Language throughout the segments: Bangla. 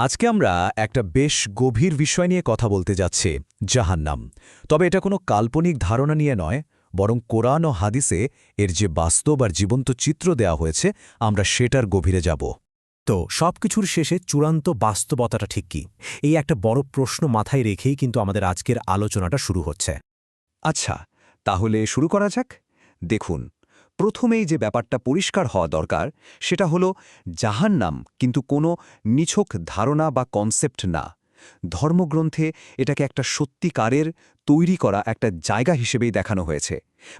আজকে আমরা একটা বেশ গভীর বিষয় নিয়ে কথা বলতে যাচ্ছি, জাহান্নাম। তবে এটা কোনো কাল্পনিক ধারণা নিয়ে নয়, বরং কোরআন ও হাদিসে এর যে বাস্তব আর জীবন্ত চিত্র দেয়া হয়েছে, আমরা সেটার গভীরে যাব। তো সবকিছুর শেষে চূড়ান্ত বাস্তবতাটা ঠিক কি? এই একটা বড় প্রশ্ন মাথায় রেখেই কিন্তু আমাদের আজকের আলোচনাটা শুরু হচ্ছে। আচ্ছা, তাহলে শুরু করা যাক। দেখুন, প্রথমেই যে ব্যাপারটা পরিষ্কার হওয়া দরকার সেটা হলো জাহান্নাম কিন্তু কোনো নিছক ধারণা বা কনসেপ্ট না। ধর্মগ্রন্থে এটাকে একটা সত্যিকারের তৈরি করা একটা জায়গা হিসেবেই দেখানো হয়েছে।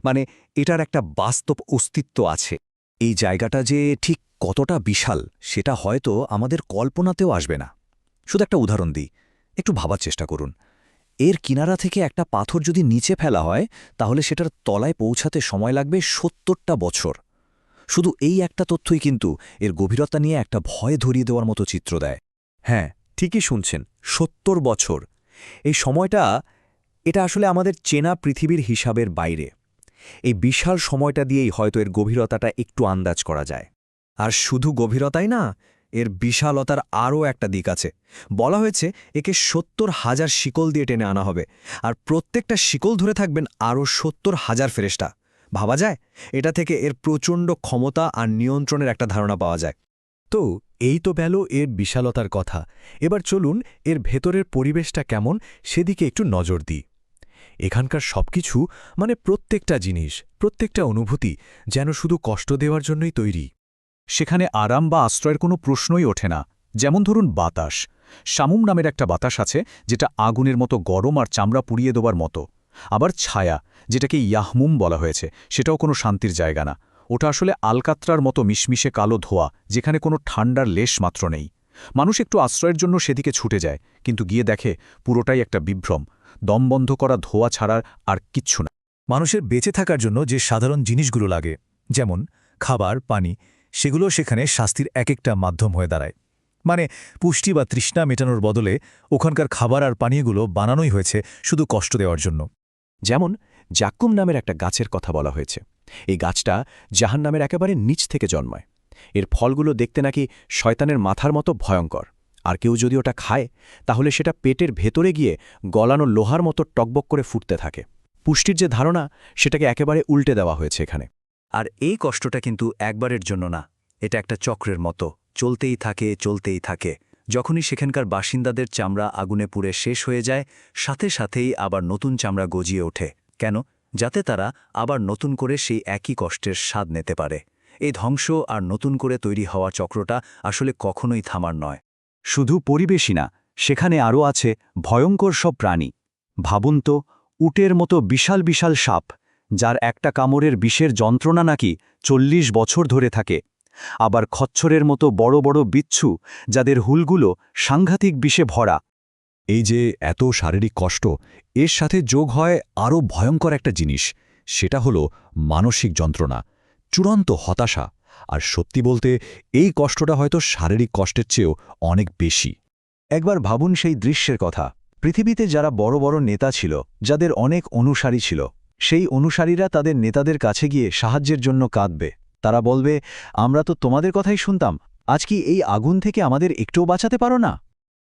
মানে এটার একটা বাস্তব অস্তিত্ব আছে। এই জায়গাটা যে ঠিক কতটা বিশাল সেটা হয়তো আমাদের কল্পনাতেও আসবে না। শুধু একটা উদাহরণ দিই, একটু ভাবার চেষ্টা করুন। এর কিনারা থেকে একটা পাথর যদি নিচে ফেলা হয় তাহলে সেটার তলায় পৌঁছাতে সময় লাগবে ৭০টা বছর। শুধু এই একটা তথ্যই কিন্তু এর গভীরতা নিয়ে একটা ভয় ধরিয়ে দেওয়ার মতো চিত্র দেয়। হ্যাঁ, ঠিকই শুনছেন, ৭০ বছর। এই সময়টা এটা আসলে আমাদের চেনা পৃথিবীর হিসাবের বাইরে। এই বিশাল সময়টা দিয়েই হয়তো এর গভীরতাটা একটু আন্দাজ করা যায়। আর শুধু গভীরতাই না, এর বিশালতার আরও একটা দিক আছে। বলা হয়েছে একে ৭০,০০০ শিকল দিয়ে টেনে আনা হবে, আর প্রত্যেকটা শিকল ধরে থাকবেন আরও ৭০,০০০ ফেরেশতা। ভাবা যায়? এটা থেকে এর প্রচণ্ড ক্ষমতা আর নিয়ন্ত্রণের একটা ধারণা পাওয়া যায়। তো এই তো গেল এর বিশালতার কথা। এবার চলুন এর ভেতরের পরিবেশটা কেমন সেদিকে একটু নজর দিই। এখানকার সবকিছু, মানে প্রত্যেকটা জিনিস, প্রত্যেকটা অনুভূতি যেন শুধু কষ্ট দেওয়ার জন্যই তৈরি। সেখানে আরাম বা আশ্রয়ের কোনো প্রশ্নই ওঠে না। যেমন ধরুন বাতাস। শামুম নামের একটা বাতাস আছে, যেটা আগুনের মতো গরম আর চামড়া পুড়িয়ে দেওয়ার মতো। আবার ছায়া, যেটাকে ইয়াহমুম বলা হয়েছে, সেটাও কোনো শান্তির জায়গা না। ওটা আসলে আলকাত্রার মতো মিশমিশে কালো ধোয়া, যেখানে কোনো ঠান্ডার লেশ মাত্র নেই। মানুষ একটু আশ্রয়ের জন্য সেদিকে ছুটে যায়, কিন্তু গিয়ে দেখে পুরোটাই একটা বিভ্রম, দমবন্ধ করা ধোয়া ছাড়ার আর কিচ্ছু না। মানুষের বেঁচে থাকার জন্য যে সাধারণ জিনিসগুলো লাগে, যেমন খাবার, পানি, সেগুলো সেখানে শাস্তির এক একটা মাধ্যম হয়ে দাঁড়ায়। মানে পুষ্টি বা তৃষ্ণা মেটানোর বদলে ওখানকার খাবার আর পানীয়গুলো বানানোই হয়েছে শুধু কষ্ট দেওয়ার জন্য। যেমন জাক্কুম নামের একটা গাছের কথা বলা হয়েছে। এই গাছটা জাহান্নামের একেবারে নিচ থেকে জন্মায়। এর ফলগুলো দেখতে নাকি শয়তানের মাথার মতো ভয়ঙ্কর। আর কেউ যদি ওটা খায় তাহলে সেটা পেটের ভেতরে গিয়ে গলানো লোহার মতো টকবক করে ফুটতে থাকে। পুষ্টির যে ধারণা সেটাকে একেবারে উল্টে দেওয়া হয়েছে এখানে। আর এই কষ্টটা কিন্তু একবারের জন্য না, এটা একটা চক্রের মতো চলতেই থাকে, চলতেই থাকে। যখনই সেখানকার বাসিন্দাদের চামড়া আগুনে পুড়ে শেষ হয়ে যায়, সাথে সাথেই আবার নতুন চামড়া গজিয়ে ওঠে। কেন? যাতে তারা আবার নতুন করে সেই একই কষ্টের স্বাদ নিতে পারে। এই ধ্বংস আর নতুন করে তৈরি হওয়া চক্রটা আসলে কখনোই থামার নয়। শুধু পরিবেশই না, সেখানে আরও আছে ভয়ঙ্কর সব প্রাণী। ভাবুন তো, উটের মতো বিশাল বিশাল সাপ, যার একটা কামড়ের বিষের যন্ত্রণা নাকি ৪০ বছর ধরে থাকে। আবার খচ্চরের মতো বড় বড় বিচ্ছু, যাদের হুলগুলো সাংঘাতিক বিষে ভরা। এই যে এত শারীরিক কষ্ট, এর সাথে যোগ হয় আরও ভয়ঙ্কর একটা জিনিস, সেটা হলো মানসিক যন্ত্রণা, চূড়ান্ত হতাশা। আর সত্যি বলতে এই কষ্টটা হয়তো শারীরিক কষ্টের চেয়েও অনেক বেশি। একবার ভাবুন সেই দৃশ্যের কথা। পৃথিবীতে যারা বড় বড় নেতা ছিল, যাদের অনেক অনুসারী ছিল, সেই অনুসারীরা তাদের নেতাদের কাছে গিয়ে সাহায্যের জন্য কাঁদবে। তারা বলবে, আমরা তো তোমাদের কথাই শুনতাম, আজ কি এই আগুন থেকে আমাদের একটুও বাঁচাতে পারো না?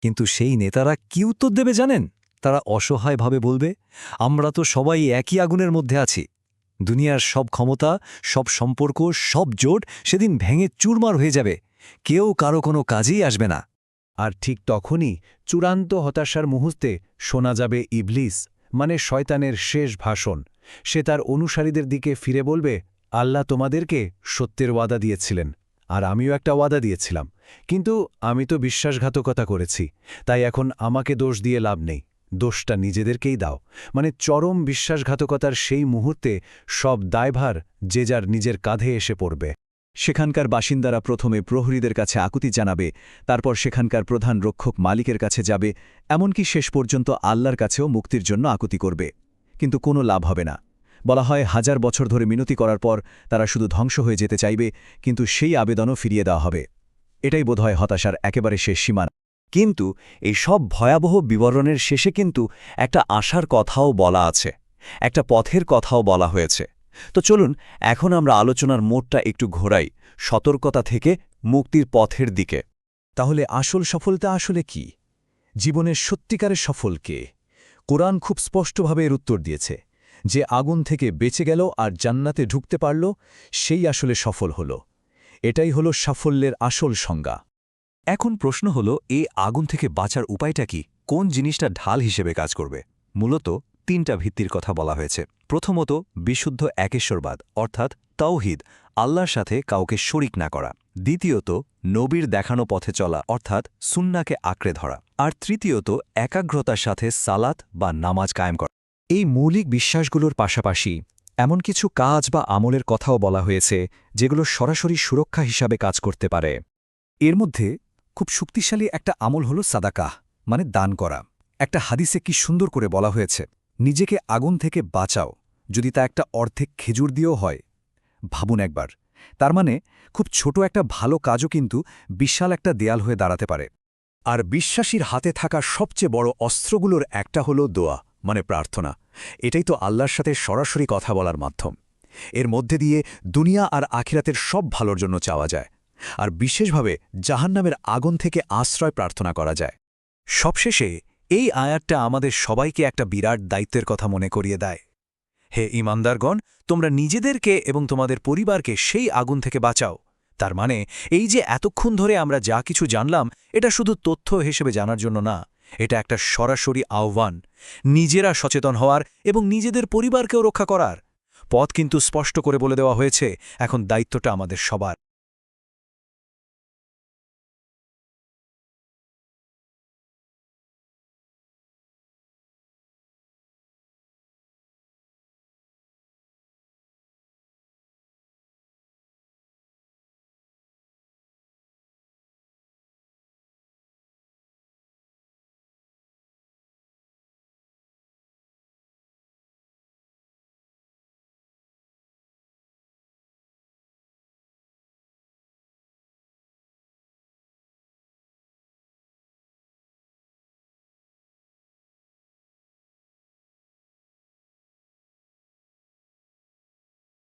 কিন্তু সেই নেতারা কি উত্তর দেবে জানেন? তারা অসহায়ভাবে বলবে, আমরা তো সবাই একই আগুনের মধ্যে আছি। দুনিয়ার সব ক্ষমতা, সব সম্পর্ক, সব জোট সেদিন ভেঙে চুরমার হয়ে যাবে। কেউ কারো কোনো কাজেই আসবে না। আর ঠিক তখনই চূড়ান্ত হতাশার মুহূর্তে শোনা যাবে ইবলিস, মানে শয়তানের শেষ ভাষণ। সে তার অনুসারীদের দিকে ফিরে বলবে, আল্লাহ তোমাদেরকে সত্যের ওয়াদা দিয়েছিলেন, আর আমিও একটা ওয়াদা দিয়েছিলাম, কিন্তু আমি তো বিশ্বাসঘাতকতা করেছি, তাই এখন আমাকে দোষ দিয়ে লাভ নেই, দোষটা নিজেদেরকেই দাও। মানে চরম বিশ্বাসঘাতকতার সেই মুহূর্তে সব দায়ভার যে যার নিজের কাঁধে এসে পড়বে। সেখানকার বাসিন্দারা প্রথমে প্রহরীদের কাছে আকুতি জানাবে, তারপর সেখানকার প্রধান রক্ষক মালিকের কাছে যাবে, এমনকি শেষ পর্যন্ত আল্লাহর কাছেও মুক্তির জন্য আকুতি করবে। কিন্তু কোনো লাভ হবে না। বলা হয় ১০০০ বছর ধরে মিনতি করার পর তারা শুধু ধ্বংস হয়ে যেতে চাইবে, কিন্তু সেই আবেদনও ফিরিয়ে দেওয়া হবে। এটাই বোধহয় হতাশার একেবারে শেষ সীমানা। কিন্তু এই সব ভয়াবহ বিবরণের শেষে কিন্তু একটা আশার কথাও বলা আছে, একটা পথের কথাও বলা হয়েছে। তো চলুন এখন আমরা আলোচনার মোড়টা একটু ঘোরাই সতর্কতা থেকে মুক্তির পথের দিকে। তাহলে আসল সফলতা আসলে কি? জীবনের সত্যিকারের সফল কে? কোরআন খুব স্পষ্টভাবে এর উত্তর দিয়েছে। যে আগুন থেকে বেঁচে গেল আর জান্নাতে ঢুকতে পারল, সেই আসলে সফল হল। এটাই হলো সাফল্যের আসল সংজ্ঞা। এখন প্রশ্ন হল, এই আগুন থেকে বাঁচার উপায়টা কি? কোন জিনিসটা ঢাল হিসেবে কাজ করবে? মূলত 3টা ভিত্তির কথা বলা হয়েছে। প্রথমত, বিশুদ্ধ একেশ্বরবাদ, অর্থাৎ তাওহীদ, আল্লাহর সাথে কাউকে শরিক না করা। দ্বিতীয়ত, নবীর দেখানো পথে চলা, অর্থাৎ সুন্নাহকে আঁকড়ে ধরা। আর তৃতীয়ত, একাগ্রতার সাথে সালাত বা নামাজ কায়েম করা। এই মৌলিক বিশ্বাসগুলোর পাশাপাশি এমন কিছু কাজ বা আমলের কথাও বলা হয়েছে যেগুলো সরাসরি সুরক্ষা হিসাবে কাজ করতে পারে। এর মধ্যে খুব শক্তিশালী একটা আমল হল সাদাকাহ, মানে দান করা। একটা হাদিসে কি সুন্দর করে বলা হয়েছে, নিজেকে আগুন থেকে বাঁচাও, যদি তা একটা অর্ধেক খেজুর দিয়েও হয়। ভাবুন একবার, তার মানে খুব ছোট একটা ভালো কাজও কিন্তু বিশাল একটা দেয়াল হয়ে দাঁড়াতে পারে। আর বিশ্বাসীর হাতে থাকা সবচেয়ে বড় অস্ত্রগুলোর একটা হল দোয়া, মানে প্রার্থনা। এটাই তো আল্লাহর সাথে সরাসরি কথা বলার মাধ্যম। এর মধ্যে দিয়ে দুনিয়া আর আখিরাতের সব ভালোর জন্য চাওয়া যায়, আর বিশেষভাবে জাহান্নামের আগুন থেকে আশ্রয় প্রার্থনা করা যায়। সবশেষে এই আয়াতটা আমাদের সবাইকে একটা বিরাট দায়িত্বের কথা মনে করিয়ে দেয়। হে ঈমানদারগণ, তোমরা নিজেদেরকে এবং তোমাদের পরিবারকে সেই আগুন থেকে বাঁচাও। তার মানে এই যে এতক্ষণ ধরে আমরা যা কিছু জানলাম, এটা শুধু তথ্য হিসেবে জানার জন্য না, এটা একটা সরাসরি আহ্বান নিজেরা সচেতন হওয়ার এবং নিজেদের পরিবারকেও রক্ষা করার। পথ কিন্তু স্পষ্ট করে বলে দেওয়া হয়েছে, এখন দায়িত্বটা আমাদের সবার।